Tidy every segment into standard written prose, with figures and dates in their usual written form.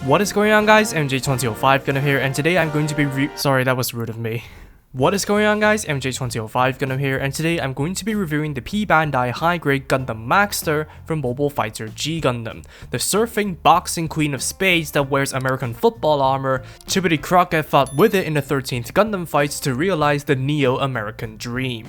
What is going on, guys? MJ2005 Gundam here, and today I'm going to be sorry, that was rude of me. What is going on, guys? MJ2005 Gundam here, and today I'm going to be reviewing the P-Bandai high-grade Gundam Maxter from Mobile Fighter G Gundam, the surfing, boxing Queen of Spades that wears American football armor. Chippity Crockett fought with it in the 13th Gundam fights to realize the Neo-American dream.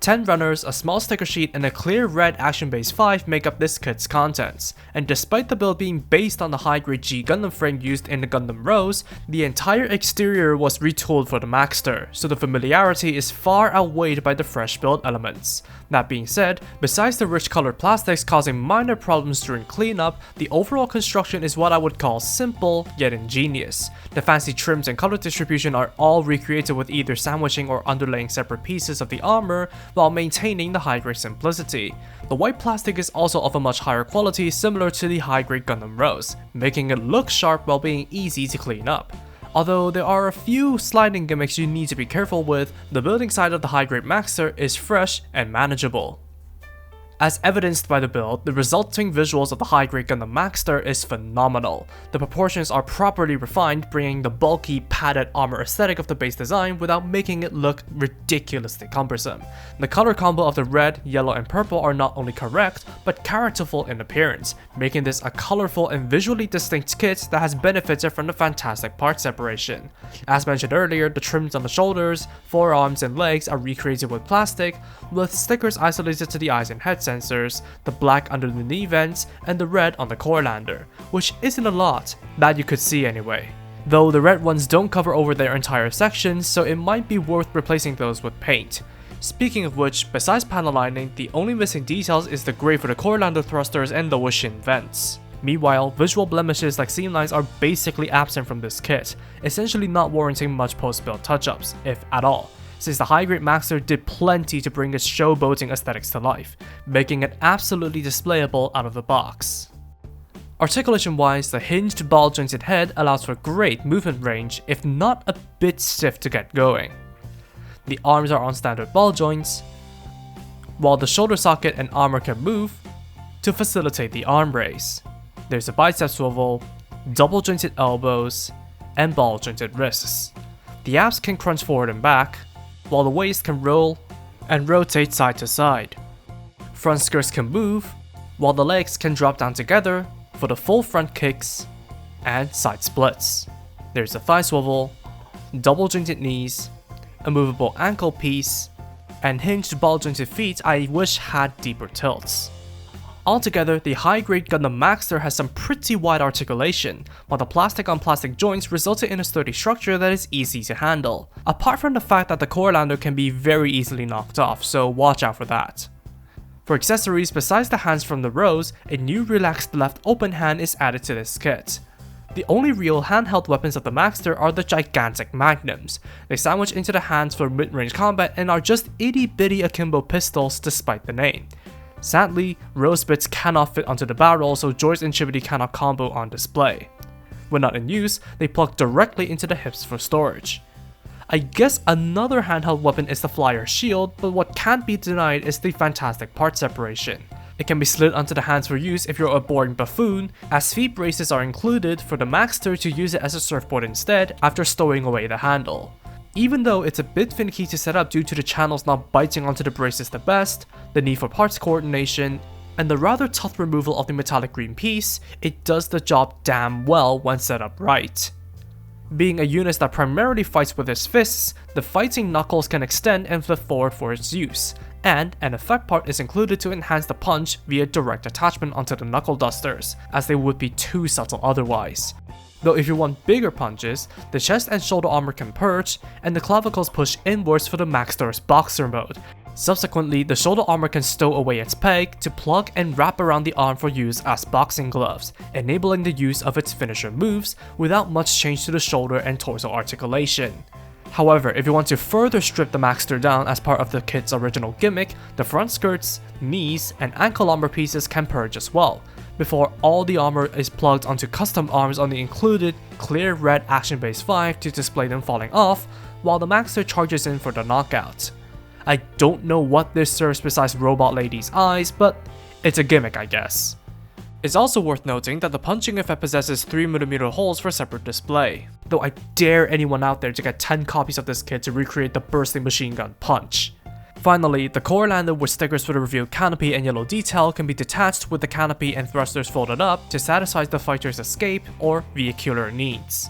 10 runners, a small sticker sheet, and a clear red Action Base 5 make up this kit's contents, and despite the build being based on the high-grade G Gundam frame used in the Gundam Rose, the entire exterior was retooled for the Maxter, so the familiarity is far outweighed by the fresh build elements. That being said, besides the rich colored plastics causing minor problems during cleanup, the overall construction is what I would call simple yet ingenious. The fancy trims and color distribution are all recreated with either sandwiching or underlaying separate pieces of the armor, while maintaining the high-grade simplicity. The white plastic is also of a much higher quality, similar to the high-grade Gundam Rose, making it look sharp while being easy to clean up. Although there are a few sliding gimmicks you need to be careful with, the building side of the high-grade Maxter is fresh and manageable. As evidenced by the build, the resulting visuals of the high-grade Gundam Maxter is phenomenal. The proportions are properly refined, bringing the bulky, padded armor aesthetic of the base design without making it look ridiculously cumbersome. The color combo of the red, yellow, and purple are not only correct, but characterful in appearance, making this a colorful and visually distinct kit that has benefited from the fantastic part separation. As mentioned earlier, the trims on the shoulders, forearms, and legs are recreated with plastic, with stickers isolated to the eyes and head sensors, the black under the knee vents, and the red on the core lander, which isn't a lot, that you could see anyway. Though the red ones don't cover over their entire sections, so it might be worth replacing those with paint. Speaking of which, besides panel lining, the only missing details is the gray for the core lander thrusters and the Wushin vents. Meanwhile, visual blemishes like seam lines are basically absent from this kit, essentially not warranting much post-build touch-ups, if at all, since the high-grade Maxter did plenty to bring its showboating aesthetics to life, making it absolutely displayable out of the box. Articulation-wise, the hinged ball-jointed head allows for great movement range, if not a bit stiff to get going. The arms are on standard ball joints, while the shoulder socket and armor can move to facilitate the arm raise. There's a bicep swivel, double-jointed elbows, and ball-jointed wrists. The abs can crunch forward and back, while the waist can roll and rotate side to side. Front skirts can move, while the legs can drop down together for the full front kicks and side splits. There's a thigh swivel, double jointed knees, a movable ankle piece, and hinged ball jointed feet I wish had deeper tilts. Altogether, the high-grade Gundam Maxter has some pretty wide articulation, while the plastic-on-plastic joints resulted in a sturdy structure that is easy to handle, apart from the fact that the core lander can be very easily knocked off, so watch out for that. For accessories, besides the hands from the Rose, a new relaxed left open hand is added to this kit. The only real handheld weapons of the Maxter are the gigantic magnums. They sandwich into the hands for mid-range combat and are just itty-bitty akimbo pistols despite the name. Sadly, Rose bits cannot fit onto the barrel, so Joyce and Chibbity cannot combo on display. When not in use, they plug directly into the hips for storage. I guess another handheld weapon is the Flyer Shield, but what can't be denied is the fantastic part separation. It can be slid onto the hands for use if you're a boring buffoon, as feet braces are included for the Maxter to use it as a surfboard instead after stowing away the handle. Even though it's a bit finicky to set up due to the channels not biting onto the braces the best, the need for parts coordination, and the rather tough removal of the metallic green piece, it does the job damn well when set up right. Being a unit that primarily fights with its fists, the fighting knuckles can extend and flip forward for its use, and an effect part is included to enhance the punch via direct attachment onto the knuckle dusters, as they would be too subtle otherwise. Though if you want bigger punches, the chest and shoulder armor can perch, and the clavicles push inwards for the Maxter's boxer mode. Subsequently, the shoulder armor can stow away its peg to plug and wrap around the arm for use as boxing gloves, enabling the use of its finisher moves without much change to the shoulder and torso articulation. However, if you want to further strip the Maxter down as part of the kit's original gimmick, the front skirts, knees, and ankle armor pieces can purge as well, before all the armor is plugged onto custom arms on the included clear red Action Base 5 to display them falling off, while the Maxter charges in for the knockout. I don't know what this serves besides Robot Lady's eyes, but it's a gimmick, I guess. It's also worth noting that the punching effect possesses 3mm holes for separate display, though I dare anyone out there to get 10 copies of this kit to recreate the bursting machine gun punch. Finally, the core lander with stickers for the revealed canopy and yellow detail can be detached with the canopy and thrusters folded up to satisfy the fighter's escape or vehicular needs.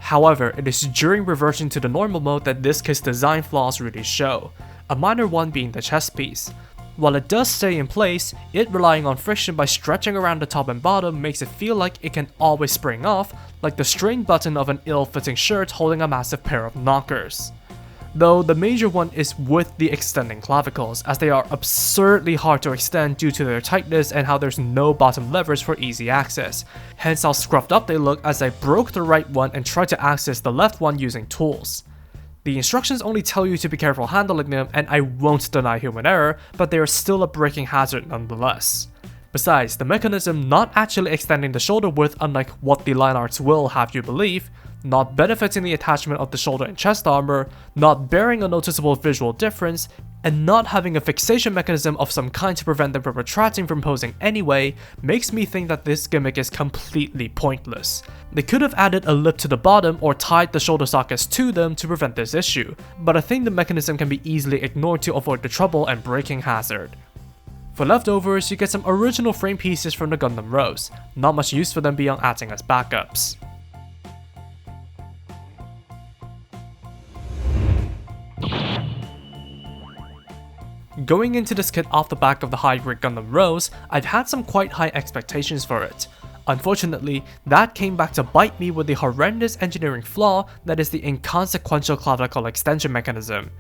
However, it is during reversion to the normal mode that this kit's design flaws really show, a minor one being the chest piece. While it does stay in place, it relying on friction by stretching around the top and bottom makes it feel like it can always spring off, like the strain button of an ill-fitting shirt holding a massive pair of knockers. Though the major one is with the extending clavicles, as they are absurdly hard to extend due to their tightness and how there's no bottom levers for easy access, hence how scruffed up they look as I broke the right one and tried to access the left one using tools. The instructions only tell you to be careful handling them, and I won't deny human error, but they are still a braking hazard nonetheless. Besides, the mechanism not actually extending the shoulder width unlike what the line arts will have you believe, not benefiting the attachment of the shoulder and chest armor, not bearing a noticeable visual difference, and not having a fixation mechanism of some kind to prevent them from retracting from posing anyway, makes me think that this gimmick is completely pointless. They could have added a lip to the bottom or tied the shoulder sockets to them to prevent this issue, but I think the mechanism can be easily ignored to avoid the trouble and braking hazard. For leftovers, you get some original frame pieces from the Gundam Rose, not much use for them beyond acting as backups. Going into this kit off the back of the high-grade Gundam Rose, I've had some quite high expectations for it. Unfortunately, that came back to bite me with the horrendous engineering flaw that is the inconsequential clavicle extension mechanism.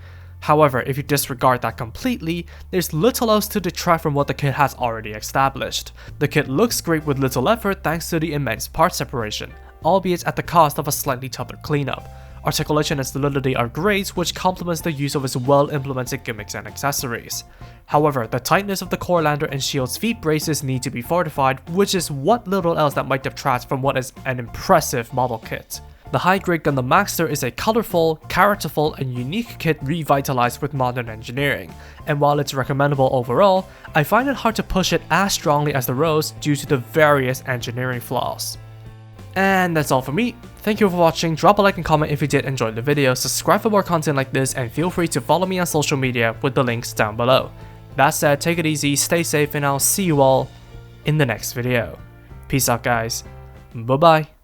However, if you disregard that completely, there's little else to detract from what the kit has already established. The kit looks great with little effort thanks to the immense part separation, albeit at the cost of a slightly tougher cleanup. Articulation and solidity are great, which complements the use of its well-implemented gimmicks and accessories. However, the tightness of the core lander and shield's feet braces need to be fortified, which is what little else that might detract from what is an impressive model kit. The high-grade Gundam Maxter is a colorful, characterful, and unique kit revitalized with modern engineering, and while it's recommendable overall, I find it hard to push it as strongly as the Rose due to the various engineering flaws. And that's all for me. Thank you for watching, drop a like and comment if you did enjoy the video, subscribe for more content like this, and feel free to follow me on social media with the links down below. That said, take it easy, stay safe, and I'll see you all in the next video. Peace out guys, bye bye.